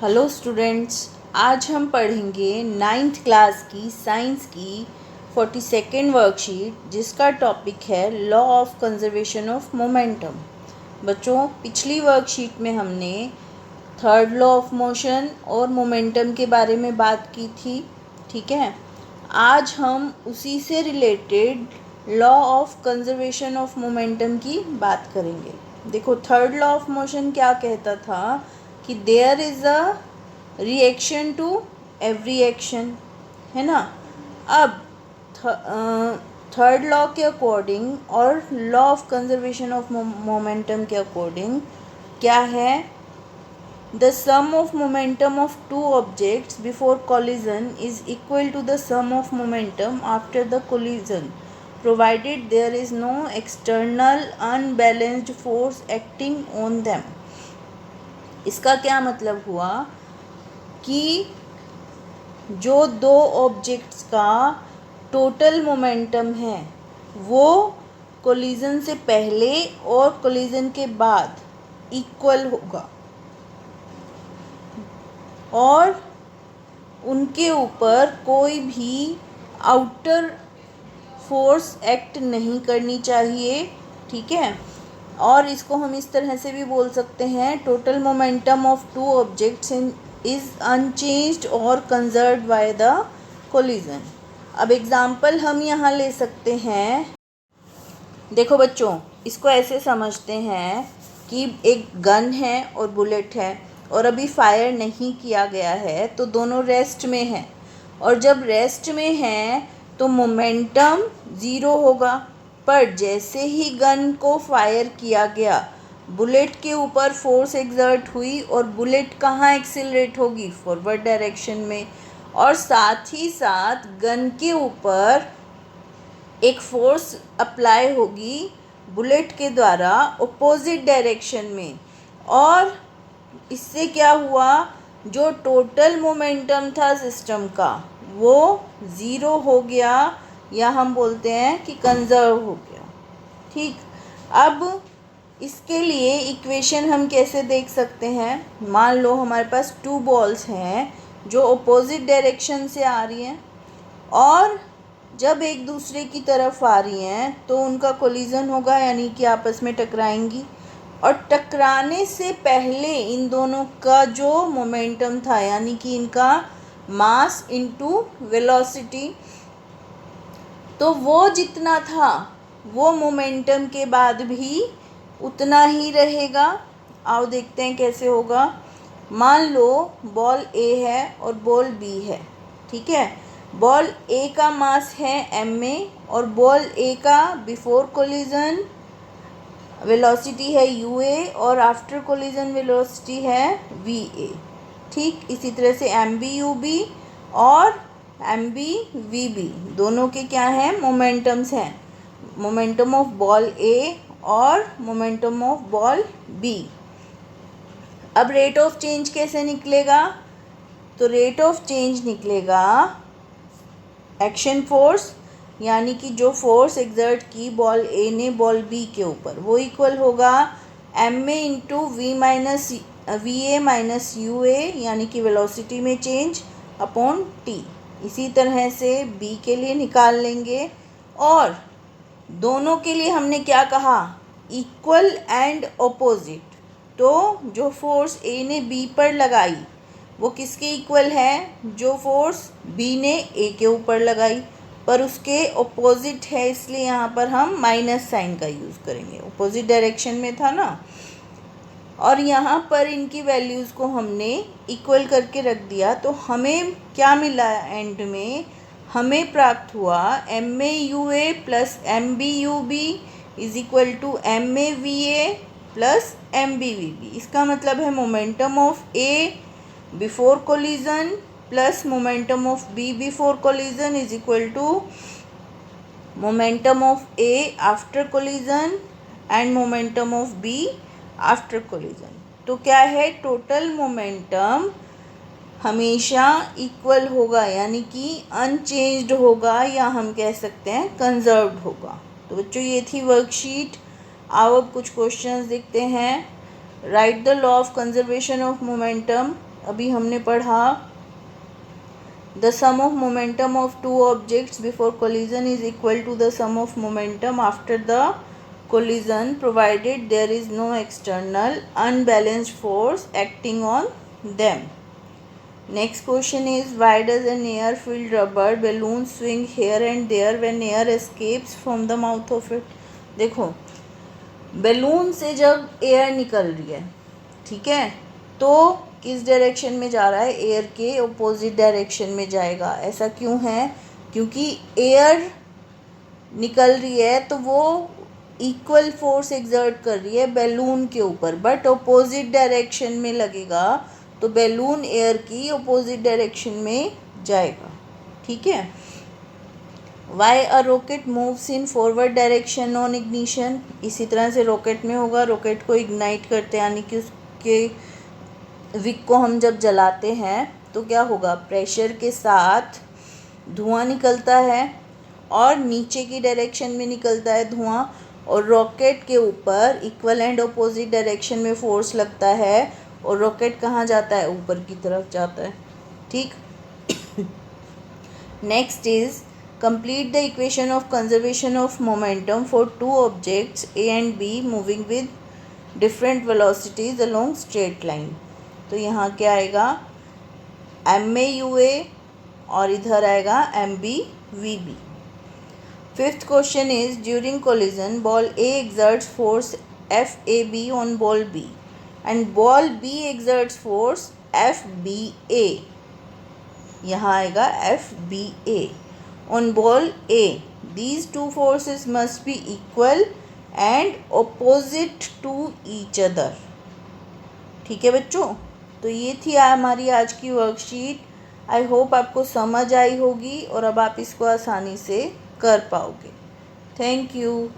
Hello students, आज हम पढ़ेंगे नाइन्थ क्लास की साइंस की 42nd वर्कशीट जिसका टॉपिक है law of conservation of momentum. बच्चों, पिछली वर्कशीट में हमने थर्ड लॉ ऑफ मोशन और मोमेंटम के बारे में बात की थी। ठीक है, आज हम उसी से related law of conservation of momentum की बात करेंगे। देखो, थर्ड लॉ ऑफ मोशन क्या कहता था कि there is a reaction to every action, है ना। अब थर्ड लॉ के अकॉर्डिंग और law of conservation of momentum के अकॉर्डिंग क्या है, the sum of momentum of two objects before collision is equal to the sum of momentum after the collision provided there is no external unbalanced force acting on them। इसका क्या मतलब हुआ कि जो दो ऑब्जेक्ट्स का टोटल मोमेंटम है वो कोलिजन से पहले और कोलिजन के बाद इक्वल होगा और उनके ऊपर कोई भी आउटर फोर्स एक्ट नहीं करनी चाहिए। ठीक है, और इसको हम इस तरह से भी बोल सकते हैं, total momentum of two objects is unchanged और कंजर्व्ड बाय द कोलिजन। अब एग्जाम्पल हम यहाँ ले सकते हैं। देखो बच्चों, इसको ऐसे समझते हैं कि एक गन है और बुलेट है और अभी फायर नहीं किया गया है, तो दोनों रेस्ट में हैं, और जब रेस्ट में हैं तो मोमेंटम ज़ीरो होगा। पर जैसे ही गन को फायर किया गया, बुलेट के ऊपर फोर्स एक्सर्ट हुई और बुलेट कहाँ एक्सिलरेट होगी, फॉरवर्ड डायरेक्शन में, और साथ ही साथ गन के ऊपर एक फोर्स अप्लाई होगी बुलेट के द्वारा अपोजिट डायरेक्शन में। और इससे क्या हुआ, जो टोटल मोमेंटम था सिस्टम का वो ज़ीरो हो गया, या हम बोलते हैं कि कंजर्व हो गया। ठीक, अब इसके लिए इक्वेशन हम कैसे देख सकते हैं। मान लो हमारे पास टू बॉल्स हैं जो अपोजिट डायरेक्शन से आ रही हैं, और जब एक दूसरे की तरफ आ रही हैं तो उनका कोलिजन होगा, यानी कि आपस में टकराएंगी। और टकराने से पहले इन दोनों का जो मोमेंटम था, यानी कि इनका मास इनटू वेलोसिटी, तो वो जितना था वो मोमेंटम के बाद भी उतना ही रहेगा। आओ देखते हैं कैसे होगा। मान लो बॉल ए है और बॉल बी है। ठीक है, बॉल ए का मास है m और बॉल ए का बिफोर कोलिजन वेलोसिटी है ua और आफ्टर कोलिजन वेलोसिटी है va। ठीक, इसी तरह से mb और mb दोनों के क्या हैं, मोमेंटम्स हैं, मोमेंटम ऑफ बॉल ए और मोमेंटम ऑफ बॉल बी। अब रेट ऑफ चेंज कैसे निकलेगा, तो रेट ऑफ चेंज निकलेगा एक्शन फोर्स, यानी कि जो फोर्स एक्सर्ट की बॉल ए ने बॉल बी के ऊपर, वो इक्वल होगा M A into V A minus U A, यानी कि वेलोसिटी में चेंज अपॉन टी। इसी तरह से बी के लिए निकाल लेंगे, और दोनों के लिए हमने क्या कहा, इक्वल एंड ऑपोजिट। तो जो फोर्स ए ने बी पर लगाई वो किसके इक्वल है, जो फोर्स बी ने ए के ऊपर लगाई, पर उसके ऑपोजिट है, इसलिए यहाँ पर हम माइनस साइन का यूज़ करेंगे, ऑपोजिट डायरेक्शन में था ना। और यहाँ पर इनकी वैल्यूज़ को हमने इक्वल करके रख दिया, तो हमें क्या मिला, एंड में हमें प्राप्त हुआ M A U A plus M B U B is equal to M A V A plus M B V B. इसका मतलब है momentum of A before collision plus momentum of B before collision is equal to momentum of A after collision and momentum of B after collision. तो क्या है, total momentum हमेशा equal होगा, यानी कि अनचेंज्ड होगा, या हम कह सकते हैं कंजर्व्ड होगा। तो बच्चों, ये थी वर्कशीट। आओ अब कुछ क्वेश्चंस देखते हैं। Write the law of conservation of momentum अभी हमने पढ़ा the sum of momentum of two objects before collision is equal to the sum of momentum after the collision provided there is no external unbalanced force acting on them. Next question is, why does an air-filled rubber balloon swing here and there when air escapes from the mouth of it? देखो, balloon से जब air निकल रही है, ठीक है, तो किस डायरेक्शन में जा रहा है? एयर के ऑपोजिट डायरेक्शन में जाएगा. ऐसा क्यों है? क्योंकि एयर निकल रही है तो वो इक्वल फोर्स एक्सर्ट कर रही है बैलून के ऊपर, बट ऑपोजिट डायरेक्शन में लगेगा तो बैलून एयर की ऑपोजिट डायरेक्शन में जाएगा. ठीक है. Why a rocket moves in forward direction on ignition. इसी तरह से रॉकेट में होगा. रॉकेट को इग्नाइट करते हैं, यानी कि उसके विक को हम जब जलाते हैं तो क्या होगा? प्रेशर के साथ धुआं निकलता है और नीचे की डायरेक्शन में निकलता है धुआं, और रॉकेट के ऊपर इक्वल एंड ऑपोजिट डायरेक्शन में फोर्स लगता है और रॉकेट कहाँ जाता है? ऊपर की तरफ जाता है. ठीक. Next is complete the equation of conservation of momentum for two objects A and be moving with different velocities along straight line. तो यहाँ क्या आएगा? MAUA और इधर आएगा MBVB. Fifth question is, during collision ball A exerts force FAB on ball B and ball B exerts force FBA. यहाँ आएगा FBA on ball A. These two forces must be equal and opposite to each other. ठीक है बच्चों, तो ये थी हमारी आज की वर्कशीट. आई होप आपको समझ आई होगी और अब आप इसको आसानी से कर पाओगे. Thank you.